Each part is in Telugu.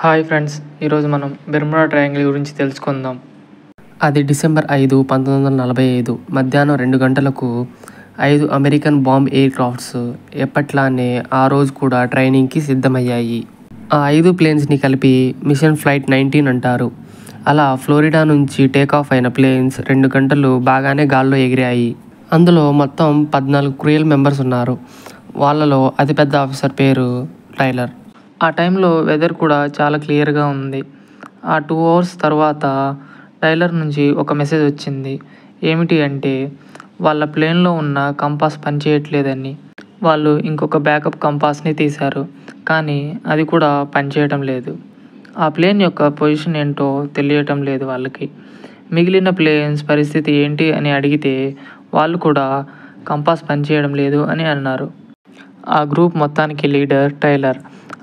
హాయ్ ఫ్రెండ్స్, ఈరోజు మనం బెర్ముడా ట్రయాంగిల్ గురించి తెలుసుకుందాం. అది డిసెంబర్ 5, 1945 మధ్యాహ్నం 2 గంటలకు 5 అమెరికన్ బాంబ్ ఎయిర్ క్రాఫ్ట్స్ ఎప్పట్లానే ఆ రోజు కూడా ట్రైనింగ్కి సిద్ధమయ్యాయి. ఆ 5 ప్లేన్స్ని కలిపి మిషన్ ఫ్లైట్ 19 అంటారు. అలా ఫ్లోరిడా నుంచి టేకాఫ్ అయిన ప్లేన్స్ 2 గంటలు బాగానే గాల్లో ఎగిరాయి. అందులో మొత్తం 14 క్రూయల్ మెంబర్స్ ఉన్నారు. వాళ్ళలో అతిపెద్ద ఆఫీసర్ పేరు టైలర్. ఆ టైంలో వెదర్ కూడా చాలా క్లియర్గా ఉంది. ఆ 2 అవర్స్ తర్వాత టైలర్ నుంచి ఒక మెసేజ్ వచ్చింది. ఏమిటి అంటే వాళ్ళ ప్లేన్లో ఉన్న కంపాస్ పనిచేయట్లేదని. వాళ్ళు ఇంకొక బ్యాకప్ కంపాస్ని తీశారు, కానీ అది కూడా పనిచేయటం లేదు. ఆ ప్లేన్ యొక్క పొజిషన్ ఏంటో తెలియటం లేదు వాళ్ళకి. మిగిలిన ప్లేన్స్ పరిస్థితి ఏంటి అని అడిగితే వాళ్ళు కూడా కంపాస్ పనిచేయడం లేదు అని అన్నారు. ఆ గ్రూప్ మొత్తానికి లీడర్ టైలర్.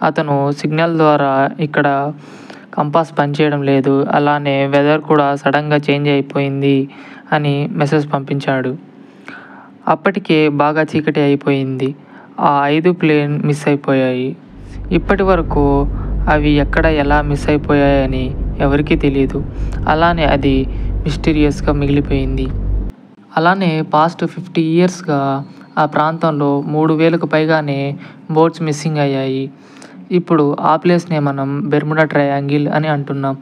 అతను సిగ్నల్ ద్వారా ఇక్కడ కంపాస్ పనిచేయడం లేదు, అలానే వెదర్ కూడా సడన్గా చేంజ్ అయిపోయింది అని మెసేజ్ పంపించాడు. అప్పటికే బాగా చీకటి అయిపోయింది. ఆ 5 ప్లేన్ మిస్ అయిపోయాయి. ఇప్పటి వరకు అవి ఎక్కడ ఎలా మిస్ అయిపోయాయని ఎవరికీ తెలియదు. అలానే అది మిస్టీరియస్గా మిగిలిపోయింది. అలానే పాస్ట్ 50 ఇయర్స్గా ఆ ప్రాంతంలో 3000కు పైగానే బోట్స్ మిస్సింగ్ అయ్యాయి. ఇప్పుడు ఆ ప్లేస్నే మనం బెర్ముడా ట్రయాంగిల్ అని అంటున్నాం.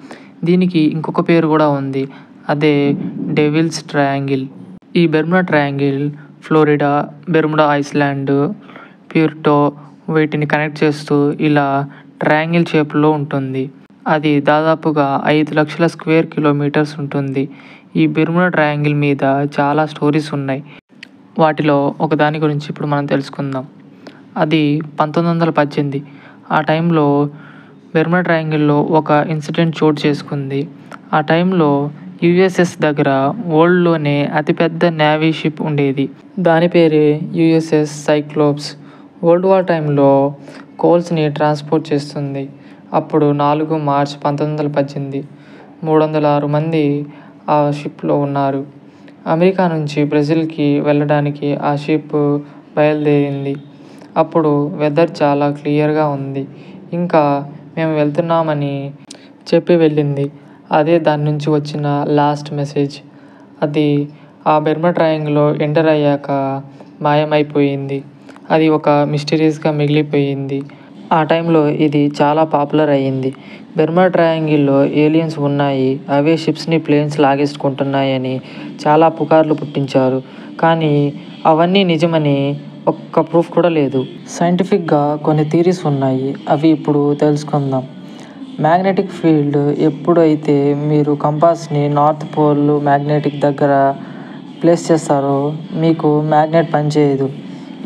దీనికి ఇంకొక పేరు కూడా ఉంది, అదే డెవిల్స్ ట్రయాంగిల్. ఈ Bermuda triangle Florida, Bermuda island, Puerto వీటిని కనెక్ట్ చేస్తూ ఇలా ట్రయాంగిల్ షేప్లో ఉంటుంది. అది దాదాపుగా 5 లక్షల స్క్వేర్ కిలోమీటర్స్ ఉంటుంది. ఈ బెర్ముడా ట్రయాంగిల్ మీద చాలా స్టోరీస్ ఉన్నాయి. వాటిలో ఒకదాని గురించి ఇప్పుడు మనం తెలుసుకుందాం. అది 1918. ఆ టైంలో బెర్ముడా ట్రయాంగిల్లో ఒక ఇన్సిడెంట్ చోటు చేసుకుంది. ఆ టైంలో యుఎస్ఎస్ దగ్గర వరల్డ్లోనే అతిపెద్ద నేవీ షిప్ ఉండేది. దాని పేరే యుఎస్ఎస్ సైక్లోప్స్. వరల్డ్ వార్ టైంలో కోల్స్ని ట్రాన్స్పోర్ట్ చేస్తుంది. అప్పుడు 4 మార్చ్ 1918 306 మంది ఆ షిప్లో ఉన్నారు. అమెరికా నుంచి బ్రెజిల్కి వెళ్ళడానికి ఆ షిప్ బయలుదేరింది. అప్పుడు వెదర్ చాలా క్లియర్గా ఉంది. ఇంకా మేము వెళ్తున్నామని చెప్పి వెళ్ళింది. అదే దాని నుంచి వచ్చిన లాస్ట్ మెసేజ్. అది ఆ బెర్ముడా ట్రయాంగిల్లో ఎంటర్ అయ్యాక మాయమైపోయింది. అది ఒక మిస్టీరియస్గా మిగిలిపోయింది. ఆ టైంలో ఇది చాలా పాపులర్ అయ్యింది. బెర్ముడా ట్రయాంగిల్లో ఏలియన్స్ ఉన్నాయి, అవే షిప్స్ని ప్లేన్స్ లాగేసుకుంటున్నాయని చాలా పుకార్లు పుట్టించారు. కానీ అవన్నీ నిజమని ఒక్క ప్రూఫ్ కూడా లేదు. సైంటిఫిక్గా కొన్ని థియరీస్ ఉన్నాయి, అవి ఇప్పుడు తెలుసుకుందాం. Magnetic field. ఎప్పుడైతే మీరు కంపాస్ని నార్త్ పోల్ మ్యాగ్నెటిక్ దగ్గర ప్లేస్ చేస్తారో మీకు మ్యాగ్నెట్ పనిచేయదు.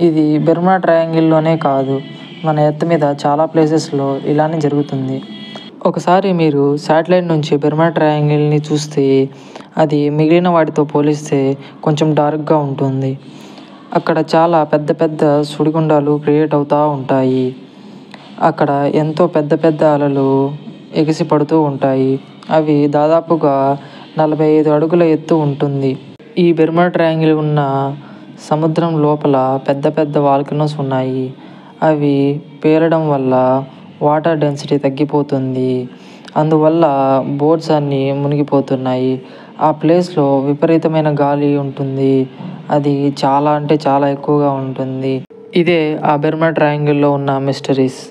ఇది బెర్ముడా ట్రయాంగిల్లోనే కాదు, మన ఎర్త్ మీద చాలా ప్లేసెస్లో ఇలానే జరుగుతుంది. ఒకసారి మీరు శాటిలైట్ నుంచి బెర్ముడా ట్రయాంగిల్ని చూస్తే అది మిగిలిన వాటితో పోలిస్తే కొంచెం డార్క్గా ఉంటుంది. అక్కడ చాలా పెద్ద పెద్ద సుడిగుండాలు క్రియేట్ అవుతూ ఉంటాయి. అక్కడ ఎంతో పెద్ద పెద్ద అలలు ఎగిసి పడుతూ ఉంటాయి. అవి దాదాపుగా 45 అడుగుల ఎత్తు ఉంటుంది. ఈ బెర్ముడా ట్రయాంగిల్ ఉన్న సముద్రం లోపల పెద్ద పెద్ద వాల్కనోస్ ఉన్నాయి. అవి పేలడం వల్ల వాటర్ డెన్సిటీ తగ్గిపోతుంది. అందువల్ల బోట్స్ అన్నీ మునిగిపోతున్నాయి. ఆ ప్లేస్లో విపరీతమైన గాలి ఉంటుంది. అది చాలా అంటే చాలా ఎక్కువగా ఉంటుంది. ఇదే ఆ బెర్ముడా ట్రయాంగిల్లో ఉన్న మిస్టరీస్.